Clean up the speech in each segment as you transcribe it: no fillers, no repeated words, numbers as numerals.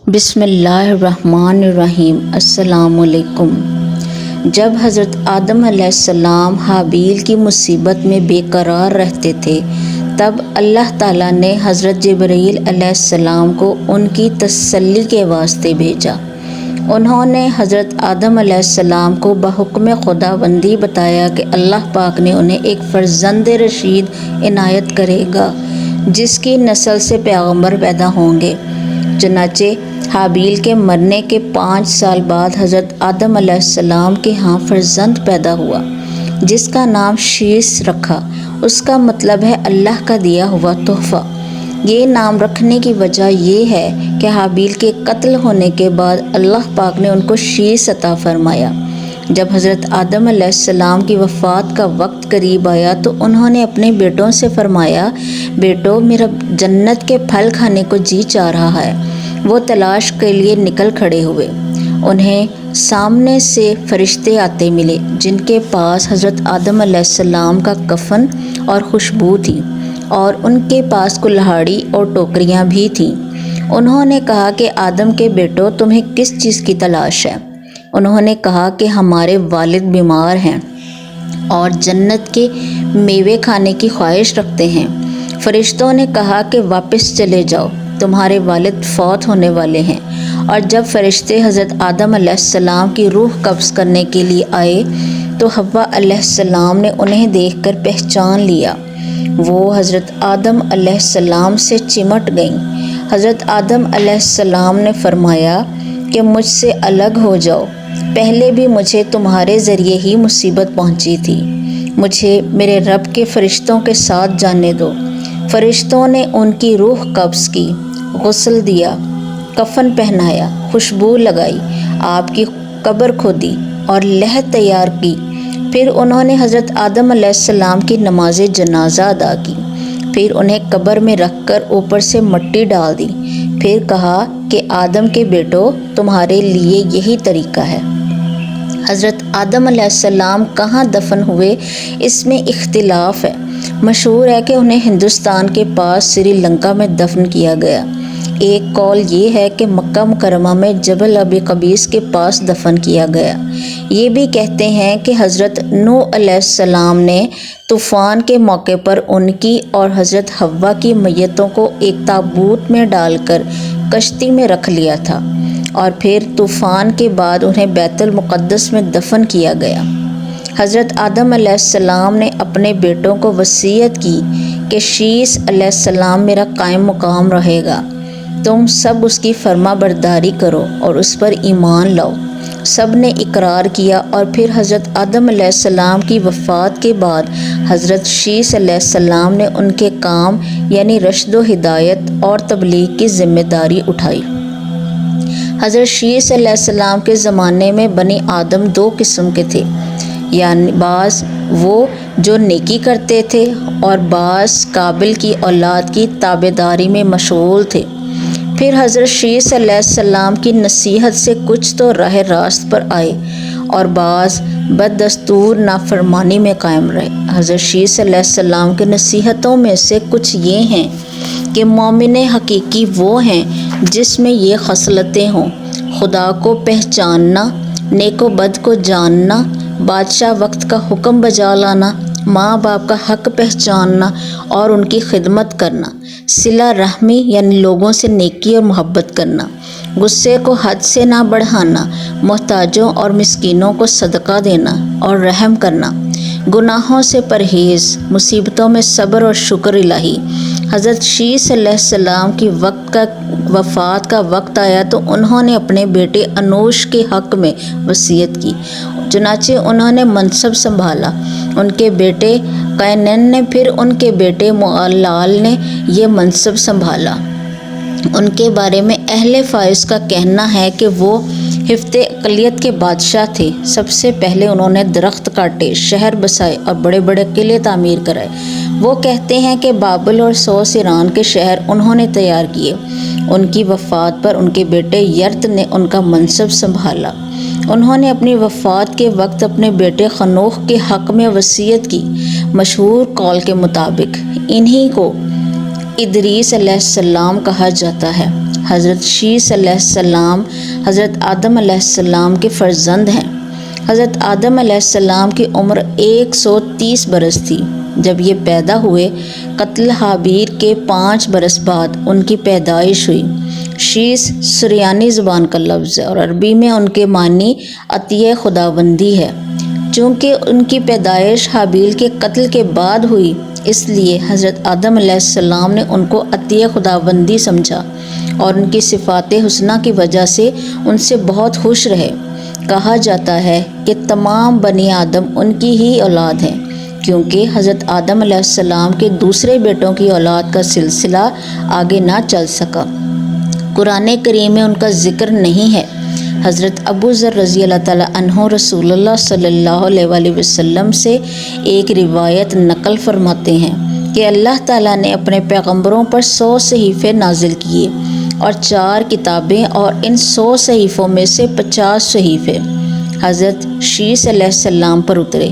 بسم اللہ الرحمن الرحیم۔ السلام علیکم۔ جب حضرت آدم علیہ السلام حابیل کی مصیبت میں بے قرار رہتے تھے، تب اللہ تعالیٰ نے حضرت جبرائیل علیہ السلام کو ان کی تسلی کے واسطے بھیجا۔ انہوں نے حضرت آدم علیہ السلام کو بحکم خداوندی بتایا کہ اللہ پاک نے انہیں ایک فرزند رشید عنایت کرے گا جس کی نسل سے پیغمبر پیدا ہوں گے۔ چنانچہ حابیل کے مرنے کے 5 سال بعد حضرت آدم علیہ السلام کے ہاں فرزند پیدا ہوا جس کا نام شیث رکھا۔ اس کا مطلب ہے اللہ کا دیا ہوا تحفہ۔ یہ نام رکھنے کی وجہ یہ ہے کہ حابیل کے قتل ہونے کے بعد اللہ پاک نے ان کو شیث عطا فرمایا۔ جب حضرت آدم علیہ السلام کی وفات کا وقت قریب آیا تو انہوں نے اپنے بیٹوں سے فرمایا، بیٹو میرا جنت کے پھل کھانے کو جی چاہ رہا ہے۔ وہ تلاش کے لیے نکل کھڑے ہوئے۔ انہیں سامنے سے فرشتے آتے ملے جن کے پاس حضرت آدم علیہ السلام کا کفن اور خوشبو تھی، اور ان کے پاس کلہاڑی اور ٹوکریاں بھی تھیں۔ انہوں نے کہا کہ آدم کے بیٹو تمہیں کس چیز کی تلاش ہے؟ انہوں نے کہا کہ ہمارے والد بیمار ہیں اور جنت کے میوے کھانے کی خواہش رکھتے ہیں۔ فرشتوں نے کہا کہ واپس چلے جاؤ، تمہارے والد فوت ہونے والے ہیں۔ اور جب فرشتے حضرت آدم علیہ السلام کی روح قبض کرنے کے لیے آئے تو حوا علیہ السلام نے انہیں دیکھ کر پہچان لیا۔ وہ حضرت آدم علیہ السلام سے چمٹ گئیں۔ حضرت آدم علیہ السلام نے فرمایا کہ مجھ سے الگ ہو جاؤ، پہلے بھی مجھے تمہارے ذریعے ہی مصیبت پہنچی تھی، مجھے میرے رب کے فرشتوں کے ساتھ جانے دو۔ فرشتوں نے ان کی روح قبض کی، غسل دیا، کفن پہنایا، خوشبو لگائی، آپ کی قبر کھودی اور لحد تیار کی۔ پھر انہوں نے حضرت آدم علیہ السلام کی نماز جنازہ ادا کی، پھر انہیں قبر میں رکھ کر اوپر سے مٹی ڈال دی، پھر کہا کہ آدم کے بیٹو تمہارے لیے یہی طریقہ ہے۔ حضرت آدم علیہ السلام کہاں دفن ہوئے اس میں اختلاف ہے۔ مشہور ہے کہ انہیں ہندوستان کے پاس سری لنکا میں دفن کیا گیا۔ ایک قول یہ ہے کہ مکہ مکرمہ میں جبل ابی قبیس کے پاس دفن کیا گیا۔ یہ بھی کہتے ہیں کہ حضرت نوح علیہ السلام نے طوفان کے موقع پر ان کی اور حضرت حوا کی میتوں کو ایک تابوت میں ڈال کر کشتی میں رکھ لیا تھا، اور پھر طوفان کے بعد انہیں بیت المقدس میں دفن کیا گیا۔ حضرت آدم علیہ السلام نے اپنے بیٹوں کو وصیت کی کہ شیث علیہ السلام میرا قائم مقام رہے گا، تم سب اس کی فرما برداری کرو اور اس پر ایمان لاؤ۔ سب نے اقرار کیا، اور پھر حضرت آدم علیہ السلام کی وفات کے بعد حضرت شیث علیہ السلام نے ان کے کام یعنی رشد و ہدایت اور تبلیغ کی ذمہ داری اٹھائی۔ حضرت شیث علیہ السلام کے زمانے میں بنی آدم 2 قسم کے تھے، یعنی بعض وہ جو نیکی کرتے تھے اور بعض قابل کی اولاد کی تابعداری میں مشغول تھے۔ پھر حضرت شیث علیہ السلام کی نصیحت سے کچھ تو راہ راست پر آئے اور بعض بددستور نافرمانی میں قائم رہے۔ حضرت شیث علیہ السلام کی نصیحتوں میں سے کچھ یہ ہیں کہ مومن حقیقی وہ ہیں جس میں یہ خصلتیں ہوں: خدا کو پہچاننا، نیک و بد کو جاننا، بادشاہ وقت کا حکم بجا لانا، ماں باپ کا حق پہچاننا اور ان کی خدمت کرنا، صلہ رحمی یعنی لوگوں سے نیکی اور محبت کرنا، غصے کو حد سے نہ بڑھانا، محتاجوں اور مسکینوں کو صدقہ دینا اور رحم کرنا، گناہوں سے پرہیز، مصیبتوں میں صبر اور شکر الہی۔ حضرت شیث علیہ السلام کی وفات کا وقت آیا تو انہوں نے اپنے بیٹے انوش کے حق میں وصیت کی، چنانچہ انہوں نے منصب سنبھالا۔ ان کے بیٹے قینین نے، پھر ان کے بیٹے مؤلال نے یہ منصب سنبھالا۔ ان کے بارے میں اہل فارس کا کہنا ہے کہ وہ ہفتے اقلیت کے بادشاہ تھے۔ سب سے پہلے انہوں نے درخت کاٹے، شہر بسائے اور بڑے بڑے قلعے تعمیر کرائے۔ وہ کہتے ہیں کہ بابل اور سوس ایران کے شہر انہوں نے تیار کیے۔ ان کی وفات پر ان کے بیٹے یرت نے ان کا منصب سنبھالا۔ انہوں نے اپنی وفات کے وقت اپنے بیٹے خنوخ کے حق میں وصیت کی۔ مشہور قول کے مطابق انہی کو ادریس علیہ السلام کہا جاتا ہے۔ حضرت شیث علیہ السلام حضرت آدم علیہ السلام کے فرزند ہیں۔ حضرت آدم علیہ السلام کی عمر 130 برس تھی جب یہ پیدا ہوئے۔ قتل حابیل کے 5 برس بعد ان کی پیدائش ہوئی۔ شیث سریانی زبان کا لفظ ہے اور عربی میں ان کے معنی عطیہ خداوندی ہے۔ چونکہ ان کی پیدائش حابیل کے قتل کے بعد ہوئی، اس لیے حضرت آدم علیہ السلام نے ان کو عطیہ خداوندی سمجھا اور ان کی صفات حسنہ کی وجہ سے ان سے بہت خوش رہے۔ کہا جاتا ہے کہ تمام بنی آدم ان کی ہی اولاد ہیں، کیونکہ حضرت آدم علیہ السلام کے دوسرے بیٹوں کی اولاد کا سلسلہ آگے نہ چل سکا۔ قرآن کریم میں ان کا ذکر نہیں ہے۔ حضرت ابو ذر رضی اللہ تعالیٰ عنہ رسول اللہ صلی اللہ علیہ وآلہ وسلم سے ایک روایت نقل فرماتے ہیں کہ اللہ تعالیٰ نے اپنے پیغمبروں پر 100 صحیفے نازل کیے اور 4 کتابیں، اور ان 100 صحیفوں میں سے 50 صحیفے حضرت شیث علیہ السلام پر اترے۔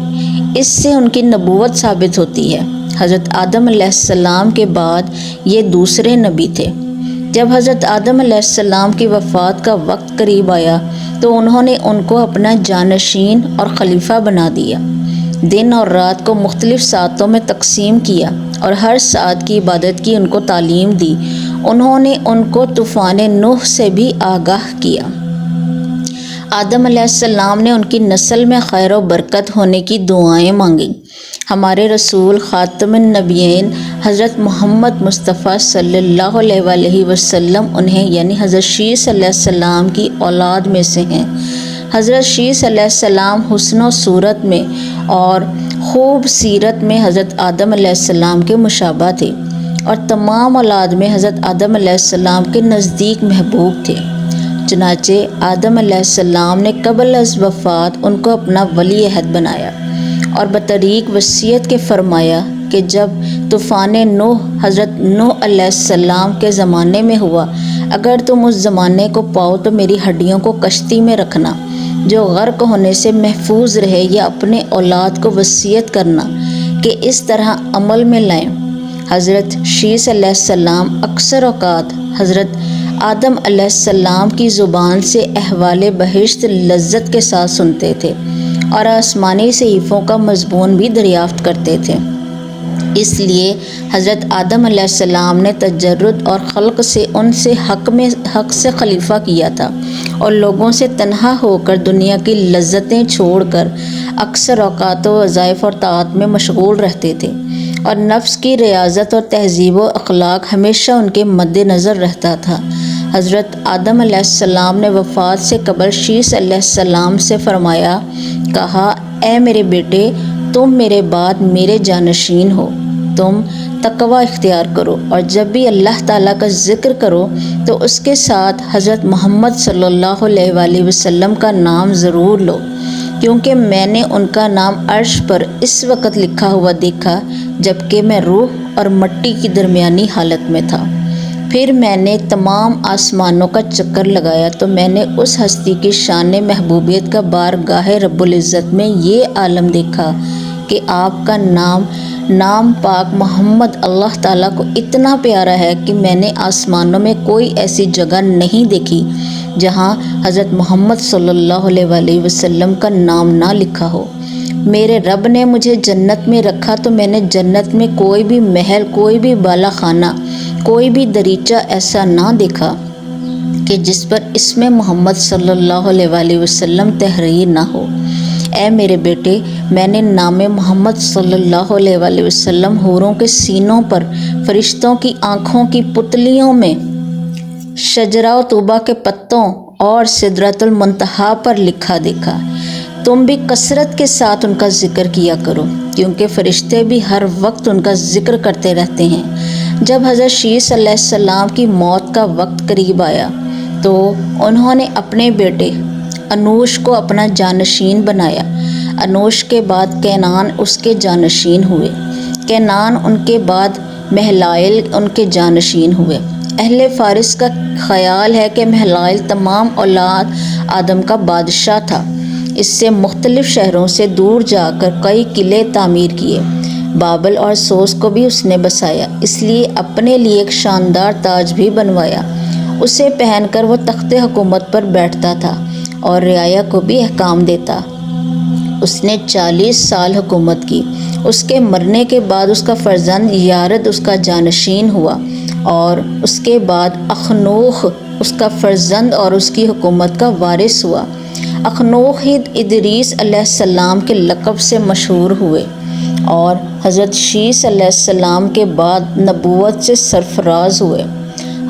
اس سے ان کی نبوت ثابت ہوتی ہے۔ حضرت آدم علیہ السلام کے بعد یہ دوسرے نبی تھے۔ جب حضرت آدم علیہ السلام کی وفات کا وقت قریب آیا تو انہوں نے ان کو اپنا جانشین اور خلیفہ بنا دیا۔ دن اور رات کو مختلف ساعتوں میں تقسیم کیا اور ہر ساعت کی عبادت کی ان کو تعلیم دی۔ انہوں نے ان کو طوفان نوح سے بھی آگاہ کیا۔ آدم علیہ السلام نے ان کی نسل میں خیر و برکت ہونے کی دعائیں مانگیں۔ ہمارے رسول خاتم النبیین حضرت محمد مصطفیٰ صلی اللہ علیہ وآلہ وسلم انہیں یعنی حضرت شیث علیہ السلام کی اولاد میں سے ہیں۔ حضرت شیث علیہ السلام حسن و صورت میں اور خوب سیرت میں حضرت آدم علیہ السلام کے مشابہ تھے اور تمام اولاد میں حضرت آدم علیہ السلام کے نزدیک محبوب تھے۔ چنانچہ آدم علیہ السلام نے قبل از وفات ان کو اپنا ولی عہد بنایا اور بطریق وصیت کے فرمایا کہ جب طوفان نوح حضرت نوح علیہ السلام کے زمانے میں ہوا، اگر تم اس زمانے کو پاؤ تو میری ہڈیوں کو کشتی میں رکھنا، جو غرق ہونے سے محفوظ رہے، یا اپنے اولاد کو وصیت کرنا کہ اس طرح عمل میں لائیں۔ حضرت شیث علیہ السلام اکثر اوقات حضرت آدم علیہ السلام کی زبان سے احوال بہشت لذت کے ساتھ سنتے تھے اور آسمانی صحیفوں کا مضمون بھی دریافت کرتے تھے۔ اس لیے حضرت آدم علیہ السلام نے تجرد اور خلق سے ان سے حق سے خلیفہ کیا تھا اور لوگوں سے تنہا ہو کر دنیا کی لذتیں چھوڑ کر اکثر اوقات و وظائف اور طاعت میں مشغول رہتے تھے، اور نفس کی ریاضت اور تہذیب و اخلاق ہمیشہ ان کے مد نظر رہتا تھا۔ حضرت آدم علیہ السلام نے وفات سے قبل شیث علیہ السلام سے فرمایا، کہا، اے میرے بیٹے، تم میرے بعد میرے جانشین ہو، تم تقوی اختیار کرو اور جب بھی اللہ تعالیٰ کا ذکر کرو تو اس کے ساتھ حضرت محمد صلی اللہ علیہ وآلہ وسلم کا نام ضرور لو، کیونکہ میں نے ان کا نام عرش پر اس وقت لکھا ہوا دیکھا جب کہ میں روح اور مٹی کی درمیانی حالت میں تھا۔ پھر میں نے تمام آسمانوں کا چکر لگایا تو میں نے اس ہستی کی شان محبوبیت کا بارگاہ رب العزت میں یہ عالم دیکھا کہ آپ کا نام پاک محمد اللہ تعالیٰ کو اتنا پیارا ہے کہ میں نے آسمانوں میں کوئی ایسی جگہ نہیں دیکھی جہاں حضرت محمد صلی اللہ علیہ وآلہ وسلم کا نام نہ لکھا ہو۔ میرے رب نے مجھے جنت میں رکھا تو میں نے جنت میں کوئی بھی محل، کوئی بھی بالا خانہ، کوئی بھی دریچہ ایسا نہ دیکھا کہ جس پر اسم محمد صلی اللہ علیہ وآلہ وسلم تحریر نہ ہو۔ اے میرے بیٹے، میں نے نام محمد صلی اللہ علیہ وآلہ وسلم حوروں کے سینوں پر، فرشتوں کی آنکھوں کی پتلیوں میں، شجرہ و طوبہ کے پتوں اور سدرۃ المنتہا پر لکھا دیکھا۔ تم بھی کثرت کے ساتھ ان کا ذکر کیا کرو، کیونکہ فرشتے بھی ہر وقت ان کا ذکر کرتے رہتے ہیں۔ جب حضرت شیث علیہ السلام کی موت کا وقت قریب آیا تو انہوں نے اپنے بیٹے انوش کو اپنا جانشین بنایا۔ انوش کے بعد کینان اس کے جانشین ہوئے۔ کینان ان کے بعد مہلائل ان کے جانشین ہوئے۔ اہل فارس کا خیال ہے کہ مہلائل تمام اولاد آدم کا بادشاہ تھا۔ اس سے مختلف شہروں سے دور جا کر کئی قلعے تعمیر کیے۔ بابل اور سوس کو بھی اس نے بسایا، اس لیے اپنے لیے ایک شاندار تاج بھی بنوایا۔ اسے پہن کر وہ تخت حکومت پر بیٹھتا تھا اور رعایا کو بھی احکام دیتا۔ اس نے 40 سال حکومت کی۔ اس کے مرنے کے بعد اس کا فرزند یارد اس کا جانشین ہوا، اور اس کے بعد اخنوخ اس کا فرزند اور اس کی حکومت کا وارث ہوا۔ اخنوخ ہی ادریس علیہ السلام کے لقب سے مشہور ہوئے اور حضرت شیس علیہ السلام کے بعد نبوت سے سرفراز ہوئے۔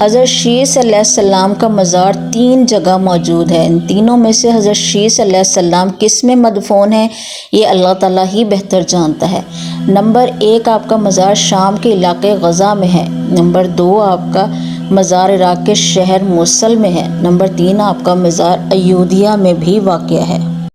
حضرت شیس علیہ السلام کا مزار 3 جگہ موجود ہے۔ ان تینوں میں سے حضرت شیس علیہ السلام کس میں مدفون ہے، یہ اللہ تعالیٰ ہی بہتر جانتا ہے۔ نمبر 1 آپ کا مزار شام کے علاقے غزہ میں ہے۔ نمبر 2 آپ کا مزار عراق کے شہر موصل میں ہے۔ نمبر 3 آپ کا مزار ایودھیا میں بھی واقع ہے۔